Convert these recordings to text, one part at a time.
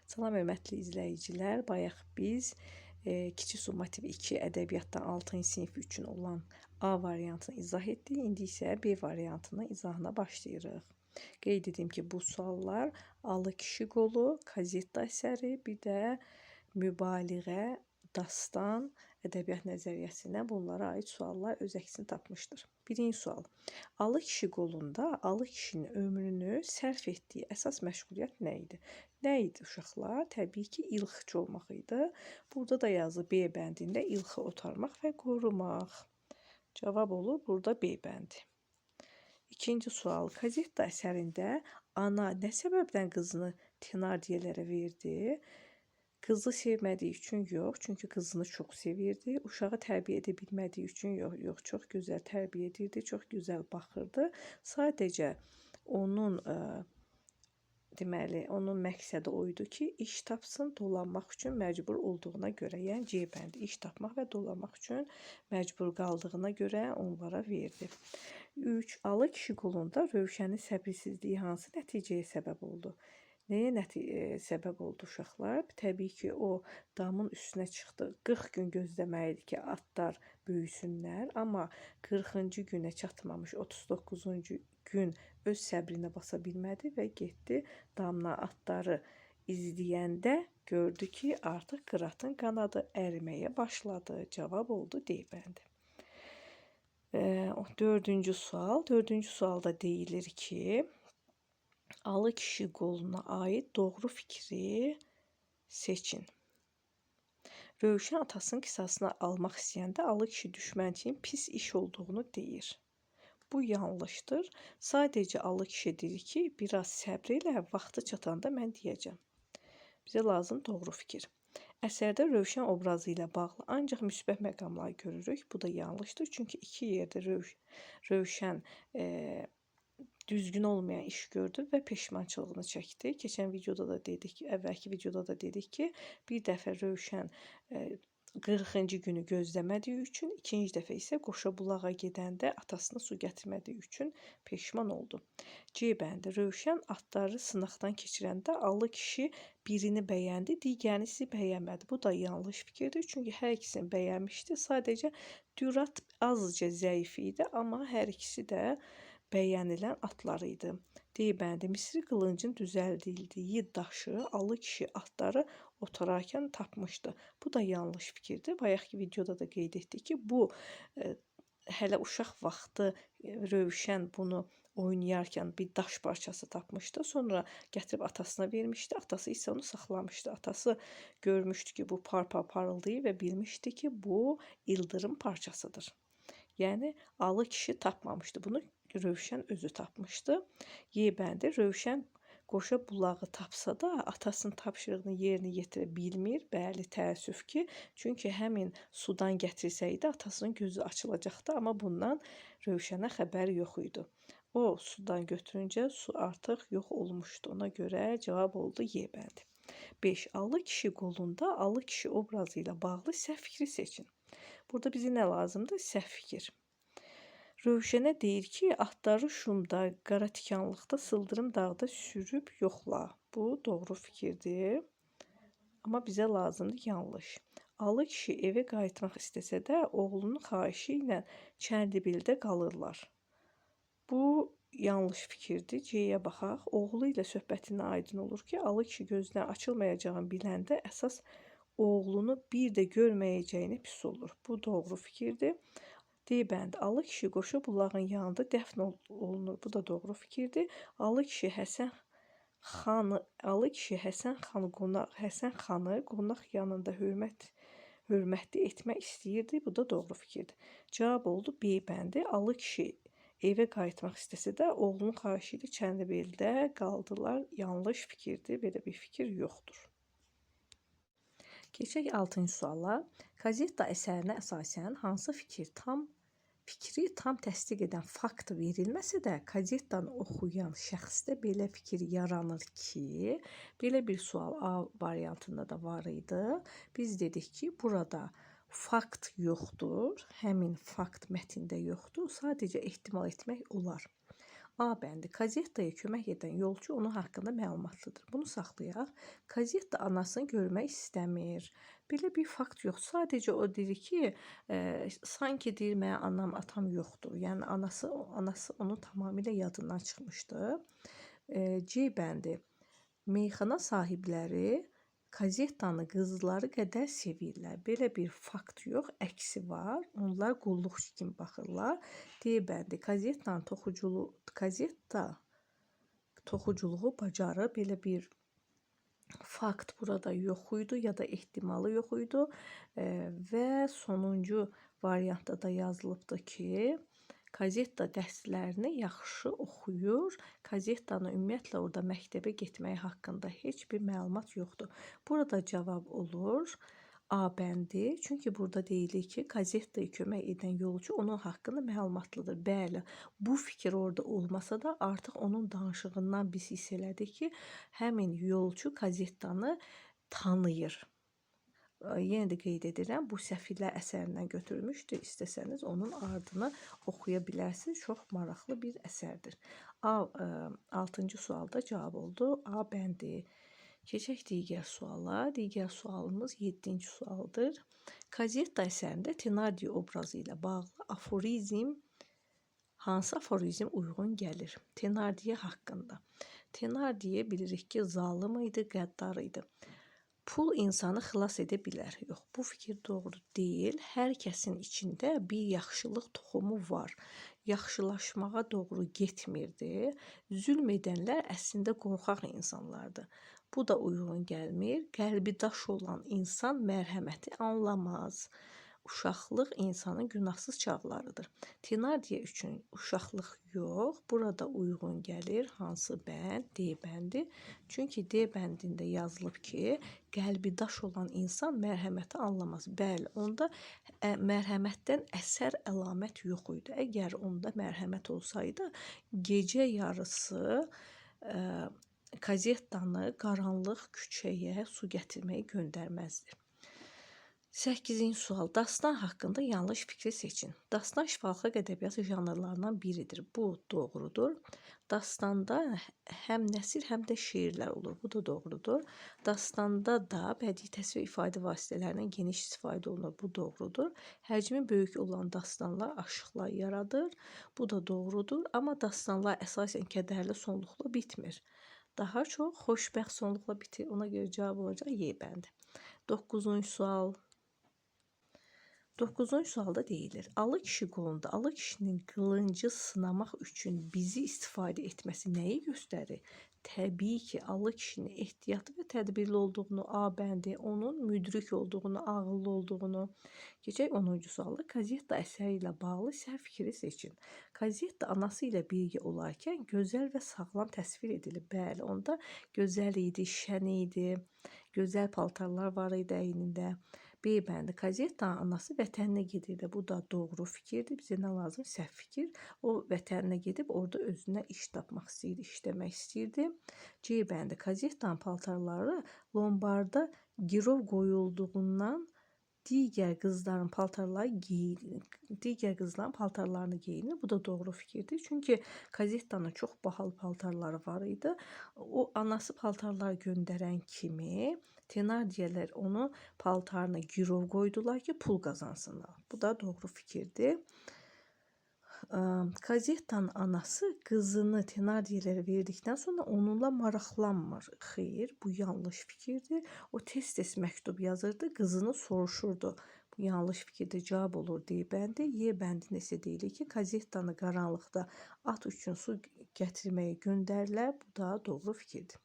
Salam hörmətli izləyicilər. Bayaq biz Kiçik Summa tipi 2 ədəbiyyatdan 6-cı sinif üçün olan A variantını izah etdik. İndi isə B variantının izahına başlayırıq. Qeyd edim ki, bu suallar Alı Kişi Qolu, Kazetta əsəri, bir də mübaliğə, dastan, ədəbiyyat nəzəriyyəsinə bunlara aid suallar öz əksini tapmışdır. Birinci sual. Alı Kişi Qolunda Alı kişinin ömrünü sərf etdiyi əsas məşğuliyyət nə idi? Nə idi uşaqlar? Təbii ki, ilxıçı olmaq idi. Burada da yazılıb B bəndində ilxı otarmaq və qorumaq. Cavab olur burada B bəndi. İkinci sual. Kazetta əsərində ana nə səbəbdən qızını Tenardiyələrə verdi? Qızı sevmədiyi üçün yox, çünki qızını çox sevirdi. Uşağı tərbiyə edə bilmədiyi üçün yox, çox gözəl tərbiyə edirdi, çox gözəl baxırdı. Sadəcə onun deməli, onun məqsədi o idi ki, iş tapsın, dolanmaq üçün məcbur olduğuna görə, yəni C bəndi, iş tapmaq və dolanmaq üçün məcbur qaldığına görə onlara verdi. 3. Alı Kişi Qolunda Rövşənin səbirsizliyi hansı nəticəyə səbəb oldu? Nəyə səbəb oldu uşaqlar? Təbii ki, o damın üstünə çıxdı. 40 gün gözləməli idi ki, atlar böyüsünlər, amma 40-cı günə çatmamış 39-cu gün öz səbrinə basa bilmədi və getdi damla atları izləyəndə gördü ki, artıq qıratın qanadı əriməyə başladı. Cavab oldu D bəndi. Dördüncü sual. Dördüncü sualda deyilir ki, Alı Kişi Qoluna aid doğru fikri seçin. Rövşən atasının qisasını almaq istəyəndə Alı kişi düşmənçiliyin pis iş olduğunu deyir. Bu yanlışdır. Sadəcə Alı kişi deyir ki, biraz səbr ilə vaxtı çatanda mən deyəcəm. Bizə lazım doğru fikir. Əsərdə Rövşən obrazı ilə bağlı ancaq müsbət məqamları görürük. Bu da yanlışdır. Çünki iki yerdə Rövşən düzgün olmayan iş gördü və peşmançılığını çəkdi. Keçən videoda da dedik, əvvəlki videoda da dedik ki, bir dəfə Rövşən 40-cı günü gözləmədiyi üçün, ikinci dəfə isə Qoşabulağa gedəndə atasına su gətirmədiyi üçün peşman oldu. C bəndi. Rövşən atları sınaqdan keçirəndə Alı kişi birini bəyəndi, digərini isə bəyənmədi. Bu da yanlış fikirdir, çünki hər ikisini bəyənmişdi. Sadəcə Dürat azca zəif idi, amma hər ikisi də bəyənilən atlar idi. D bəndi. Misri qılıncın düzəldildiyi daşı Alı kişi atları otararkən tapmışdı. Bu da yanlış fikirdir. Bayaqki videoda da qeyd etdik ki, bu hələ uşaq vaxtı Rövşən bunu oynayarkən bir daş parçası tapmışdı. Sonra gətirib atasına vermişdi. Atası isə onu saxlamışdı. Atası görmüşdü ki, bu parıldayır və bilmişdi ki, bu ildırım parçasıdır. Yəni Alı kişi tapmamışdı. Bunu Rövşən özü tapmışdı. Y bəndi. Rövşən Qoşabulağı tapsa da atasının tapşırığını yerinə yetirə bilmir. Bəli, təəssüf ki, çünki həmin sudan gətirsəydi atasının gözü açılacaqdı, amma bundan Rövşənə xəbər yox idi. O sudan götürüncə su artıq yox olmuşdu. Ona görə cavab oldu Y bəndi. 5. Alı Kişi Qolunda Alı kişi obrazı ilə bağlı səhv fikri seçin. Burada bizə nə lazımdır? Səhv fikir. Rövşənə deyir ki, atları şumda, qaratikanlıqda, sıldırım dağda sürüb yoxla. Bu doğru fikirdir. Amma bizə lazımdır yanlış. Alı kişi evə qayıtmaq istəsə də, oğlunun xahişi ilə Çənlibildə qalırlar. Bu yanlış fikirdir. C-yə baxaq. Oğlu ilə söhbətindən aydın olur ki, Alı kişi gözdən açılmayacağını biləndə əsas oğlunu bir də görməyəcəyini pis olur. Bu doğru fikirdir. D bəndi. Alı kişi Qoşabulağın yanında dəfn olunur. Bu da doğru fikirdir. Alı kişi Həsən xanı qonaq yanında hörmətli etmək istəyirdi. Bu da doğru fikirdir. Cavab oldu B bəndi. Alı kişi evə qayıtmaq istəsə də oğlunun xahişi ilə Çənlibildə qaldılar. Yanlış fikirdir. Belə bir fikir yoxdur. Keçək 6-cı suala. Kazetta əsərinə əsasən hansı fikri tam təsdiq edən fakt verilməsə də, kazettanı oxuyan şəxsdə belə fikir yaranır ki, belə bir sual A variantında da var idi. Biz dedik ki, burada fakt yoxdur, həmin fakt mətndə yoxdur, sadəcə ehtimal etmək olar. A bəndi. Kazettaya kömək edən yolçu onun haqqında məlumatlıdır. Bunu saxlayaq. Kazetta anasını görmək istəmir. Belə bir fakt yox. Sadəcə o deyir ki, sanki deyir mənim anam, atam yoxdur. Yəni anası onu tamamilə yadından çıxmışdı. C bəndi. Meyxana sahibləri kazettanı qızları qədər sevirlər. Belə bir fakt yox, əksi var. Onlar qulluqçu kimi baxırlar. D bəndi. Kazetta toxuculuğu bacarır. Belə bir fakt burada yox idi ya da ehtimalı yox idi. Və sonuncu variantda da yazılıbdı ki, Kazetta dərslərini yaxşı oxuyur. Kazettanı ümumiyyətlə orada məktəbə getməyi haqqında heç bir məlumat yoxdur. Burada cavab olur A bəndi. Çünki burada deyilir ki, kazettaya kömək edən yolçu onun haqqında məlumatlıdır. Bəli, bu fikir orada olmasa da artıq onun danışığından biz hiss elədik ki, həmin yolçu kazettanı tanıyır. Yenə də qeyd edirəm, bu Səfirlər əsərindən götürülmüşdür. İstəsəniz onun ardını oxuya bilərsiniz. Çox maraqlı bir əsərdir. 6-cı sualda cavab oldu. A bəndi. Keçək digər suala. Digər sualımız 7-ci sualdır. Kazetta əsərində Tenardi obrazı ilə bağlı aforizm hansı aforizm uyğun gəlir? Tenardiyə haqqında. Tenardiyə bilirik ki, zalım idi, qəddar idi. Pul insanı xilas edə bilər. Yox, bu fikir doğru deyil. Hər kəsin içində bir yaxşılıq toxumu var. Yaxşılaşmağa doğru getmirdi. Zülm edənlər əslində qorxaq insanlardır. Bu da uyğun gəlmir. Qəlbi daş olan insan mərhəməti anlamaz. Uşaqlıq insanın günahsız çağlarıdır. Tenardiyə üçün uşaqlıq yox. Burada uyğun gəlir hansı bənd? D bəndi. Çünki D bəndində yazılıb ki, qəlbi daş olan insan mərhəməti anlamaz. Bəli, onda mərhəmətdən əsər əlamət yox idi. Əgər onda mərhəmət olsaydı, gecə yarısı kazettanı qaranlıq küçəyə su gətirməyi göndərməzdi. 8-ci sual. Dastan haqqında yanlış fikri seçin. Dastan şifaxalq ədəbiyyatı janrlarından biridir. Bu doğrudur. Dastanda həm nəsr, həm də şeirlər olur. Bu da doğrudur. Dastanda da bədii təsvir ifadə vasitələrindən geniş istifadə olunur. Bu doğrudur. Həcmi böyük olan dastanlar aşıqlar yaradır. Bu da doğrudur. Amma dastanlar əsasən kədərli sonluqla bitmir. Daha çox xoşbəxt sonluqla bitir. Ona görə cavab olacaq Y bəndi. 9-cu sual. 9-cu sualda deyilir. Alı kişi qolunda alı kişinin qılıncı sınamaq üçün bizi istifadə etməsi nəyi göstərir? Təbii ki, alı kişinin ehtiyatlı və tədbirli olduğunu, A bəndi, onun müdrik olduğunu, ağıllı olduğunu. Keçək 10-cu suala. Kazetta əsəri ilə bağlı səhv fikri seçin. Kazetta anası ilə birgə olarkən gözəl və sağlam təsvir edilib. Bəli, onda gözəl idi, şən idi, gözəl paltarlar var idi əynində. B bəndi. Kazettanın anası vətəninə gedirdi. Bu da doğru fikirdir. Bizə nə lazım? Səhv fikir. O vətəninə gedib orada özünə iş tapmaq istəyirdi, işləmək istəyirdi. C bəndi. Kazettanın paltarları lombarda girov qoyulduğundan digər qızların paltarlarını geyinir. Bu da doğru fikirdir. Çünki kazettanın çox bahalı paltarları var idi. O anası paltarlar göndərən kimi Tenardiyələr onu paltarına girov qoydular ki, pul qazansınlar. Bu da doğru fikirdir. Kazettanın anası qızını Tenardiyələrə verdikdən sonra onunla maraqlanmır. Xeyr, bu yanlış fikirdir. O tez-tez məktub yazırdı, qızını soruşurdu. Bu yanlış fikirdir, cavab olur D bəndi. Y bəndində isə deyilir ki, kazettanı qaranlıqda at üçün su gətirməyə göndərilər. Bu da doğru fikirdir.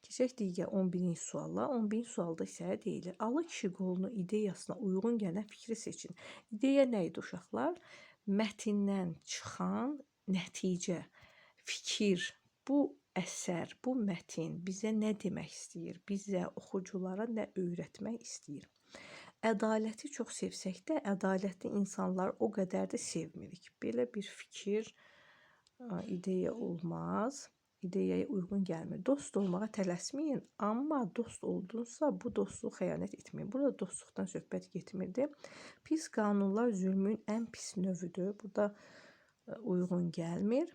Keçək digər 11-ci suala. 11-ci sualda isə deyilir. Alı kişi qolunu ideyasına uyğun gələn fikri seçin. İdeya nə idi uşaqlar? Mətndən çıxan nəticə, fikir, bu əsər, bu mətin bizə nə demək istəyir? Bizə, oxuculara nə öyrətmək istəyir? Ədaləti çox sevsək də, ədalətli insanlar o qədər də sevmirik. Belə bir fikir, ideya olmaz. İdeyaya uyğun gəlmir. Dost olmağa tələsməyin, amma dost oldunsa bu dostluq xəyanət etməyin. Burada dostluqdan söhbət getmirdi. Pis qanunlar zülmün ən pis növüdür. Bu da uyğun gəlmir.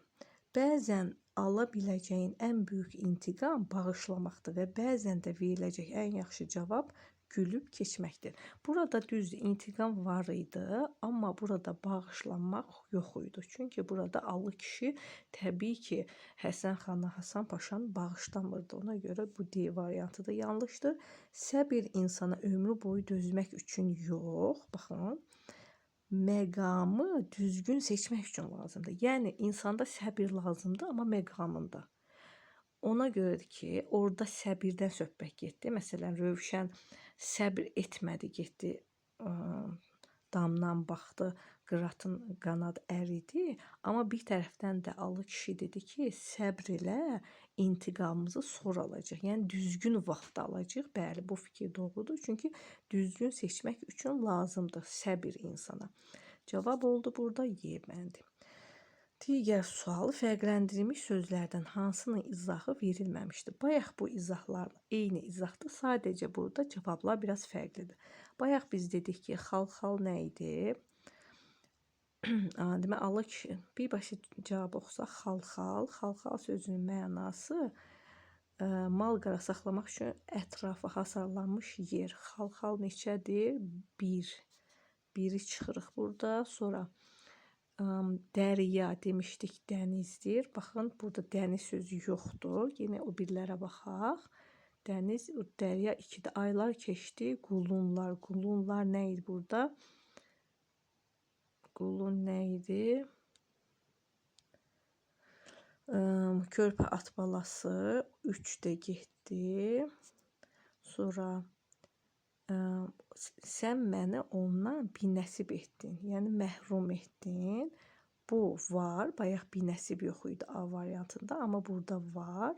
Bəzən ala biləcəyin ən böyük intiqam bağışlamaqdır və bəzən də veriləcək ən yaxşı cavab gülüb keçməkdir. Burada düzdür, intiqam var idi, amma burada bağışlanmaq yox idi. Çünki burada Alı kişi təbii ki, Həsən xanı, Hasan Paşanı bağışlamırdı. Ona görə bu D variantı da yanlışdır. Səbir insana ömrü boyu dözmək üçün yox, baxın, məqamı düzgün seçmək üçün lazımdır. Yəni insanda səbir lazımdır, amma məqamında. Ona görədir ki, orada səbirdən söhbət getdi. Məsələn, Rövşən səbir etmədi, getdi, damdan baxdı, Qıratın qanad əridi. Amma bir tərəfdən də Alı kişi dedi ki, səbr elə, intiqamımızı sonra alacaq. Yəni düzgün vaxt alacaq. Bəli, bu fikir doğrudur. Çünki düzgün seçmək üçün lazımdır səbir insana. Cavab oldu burada Y bəndi. Digər sual, fərqləndirilmiş sözlərdən hansının izahı verilməmişdir? Bayaq bu izahlar eyni izahdır, sadəcə burada cavablar biraz fərqlidir. Bayaq biz dedik ki, xal-xal nə idi? Demək, Alı kişi, birbaşa cavab oxusaq, xal-xal. Xal-xal sözünün mənası mal-qara saxlamaq üçün ətrafı hasarlanmış yer. Xal-xal neçədir? 1. Biri çıxırıq burada. Sonra dərya demişdik, dənizdir. Baxın, burada dəniz sözü yoxdur. Yenə o birlərə baxaq. Dəniz, dərya 2-də. Aylar keçdi, qulunlar. Qulunlar nə idi burada? Qulun nə idi? Körpə at balası 3-də getdi. Sonra sən məni ondan binəsib etdin. Yəni məhrum etdin. Bu var. Bayaq binəsib yox idi A variantında, amma burada var.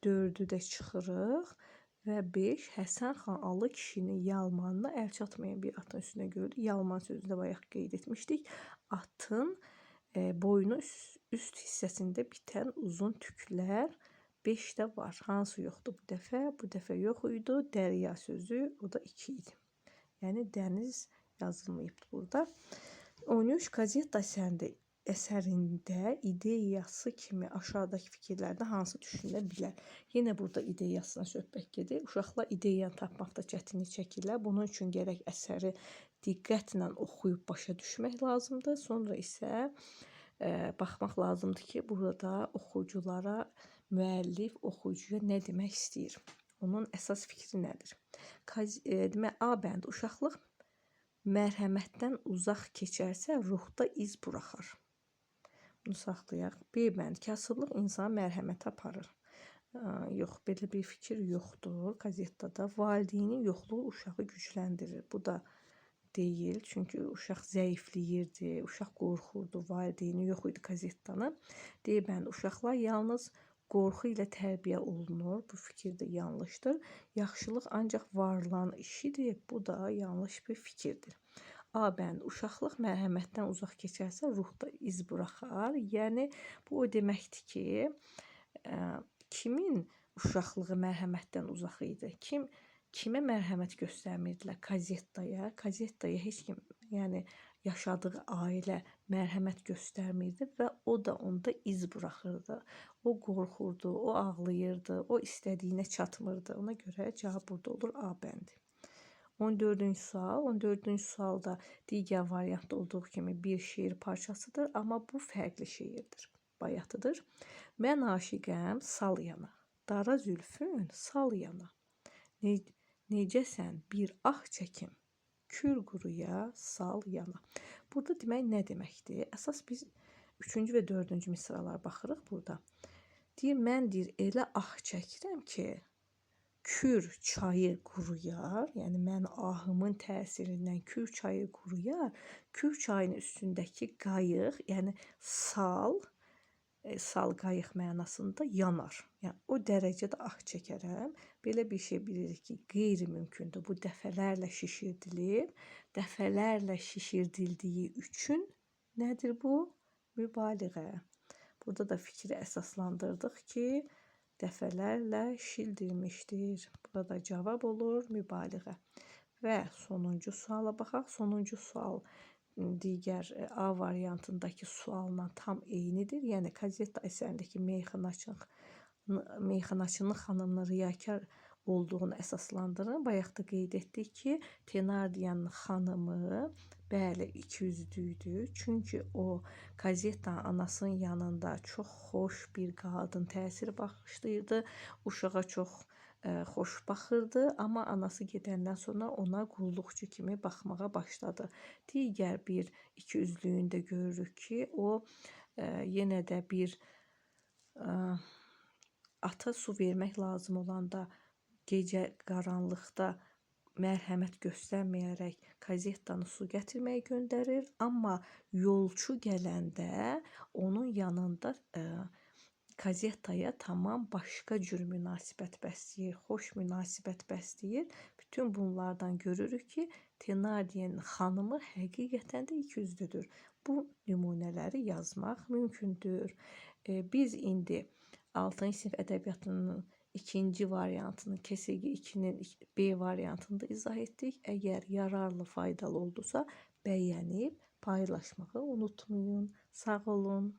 4-ü də çıxırıq. Və 5. Həsən xan Alı kişinin yalmanına əl çatmayan bir atın üstünə gördü. Yalman sözünü də bayaq qeyd etmişdik. Atın boynu üst hissəsində bitən uzun tüklər 5-də var. Hansı yoxdur bu dəfə? Bu dəfə yox idi. Dərya sözü, o da 2 idi. Yəni dəniz yazılmayıbdır burada. 13. Qazeta əsərində ideyası kimi aşağıdakı fikirlərdə hansı düşünülə bilər? Yenə burada ideyasına söhbət gedir. Uşaqlar ideyanı tapmaqda çətinlik çəkirlər. Bunun üçün gərək əsəri diqqətlə oxuyub başa düşmək lazımdır. Sonra isə baxmaq lazımdır ki, burada oxuculara, müəllif oxucuya nə demək istəyir? Onun əsas fikri nədir? Demək, A bəndi, uşaqlıq mərhəmətdən uzaq keçərsə ruhda iz buraxar. Bunu saxlayaq. B bəndi, kasıblıq insana mərhəmət aparır. Yox, belə bir fikir yoxdur. Qazettada valideynin yoxluğu uşağı gücləndirir. Bu da deyil, çünki uşaq zəifləyirdi, uşaq qorxurdu, valideyni yox idi qazetdanın. D bəndi, uşaqlar yalnız qorxu ilə tərbiyə olunur. Bu fikir də yanlışdır. Yaxşılıq ancaq varlan işidir. Bu da yanlış bir fikirdir. A bəndi, uşaqlıq mərhəmətdən uzaq keçərsə ruhda iz buraxar. Yəni, bu o deməkdir ki, kimin uşaqlığı mərhəmətdən uzaq idi? Kimə mərhəmət göstərmirdilər? Qazetdaya. Qazetdaya heç kim, yəni yaşadığı ailə mərhəmət göstərmirdi və o da onda iz buraxırdı. O qorxurdu, o ağlayırdı, o istədiyinə çatmırdı. Ona görə cavab burada olur A bəndi. 14-cü sual. 14-cü sualda digər variantda olduğu kimi bir şeir parçasıdır, amma bu fərqli şeirdir, bayatıdır. Mən aşiqəm sal yana, dara zülfün sal yana. Necəsən bir ah çəkim, kül quruya sal yana. Burada demək nə deməkdir? Əsas biz 3-cü və 4-cü misralara baxırıq burada. Deyir, mən deyir, elə ah çəkirəm ki, Kür çayı quruyar, yəni mən ahımın təsirindən Kür çayı quruyar. Kür çayının üstündəki qayıq, yəni sal qayıq mənasında yanar. Yəni o dərəcədə ah çəkərəm. Belə bir şey bilirik ki, qeyri-mümkündür. Bu dəfələrlə şişirdilir. Dəfələrlə şişirdildiyi üçün nədir bu? Mübaliğə. Burada da fikri əsaslandırdıq ki, dəfələrlə şişirdilmişdir. Burada cavab olur mübaliğə. Və sonuncu suala baxaq. Sonuncu sual digər A variantındakı sualla tam eynidir. Yəni Kazetta əsərindəki meyxanaçının xanımının riyakar olduğunu əsaslandırın. Bayaq da qeyd etdik ki, Tenardiyanın xanımı bəli ikiyüzlüdür. Çünki o Kazettanın anasının yanında çox xoş bir qadın təsiri bağışlayırdı. Uşağa çox xoş baxırdı, amma anası gedəndən sonra ona qulluqçu kimi baxmağa başladı. Digər bir ikiyüzlüyündə görürük ki, o yenə də bir ata su vermək lazım olanda gecə qaranlıqda mərhəmət göstərməyərək Kazettanı su gətirməyə göndərir, amma yolçu gələndə onun yanında Kazettaya tamam başqa cür münasibət bəsləyir, xoş münasibət bəsləyir. Bütün bunlardan görürük ki, Tenardiyanın xanımı həqiqətən də ikiyüzlüdür. Bu nümunələri yazmaq mümkündür. Biz indi 6-cı sinif ədəbiyyatının ikinci variantını, KSG 2-nin B variantını da izah etdik. Əgər yararlı, faydalı oldusa, bəyənib paylaşmağı unutmayın. Sağ olun.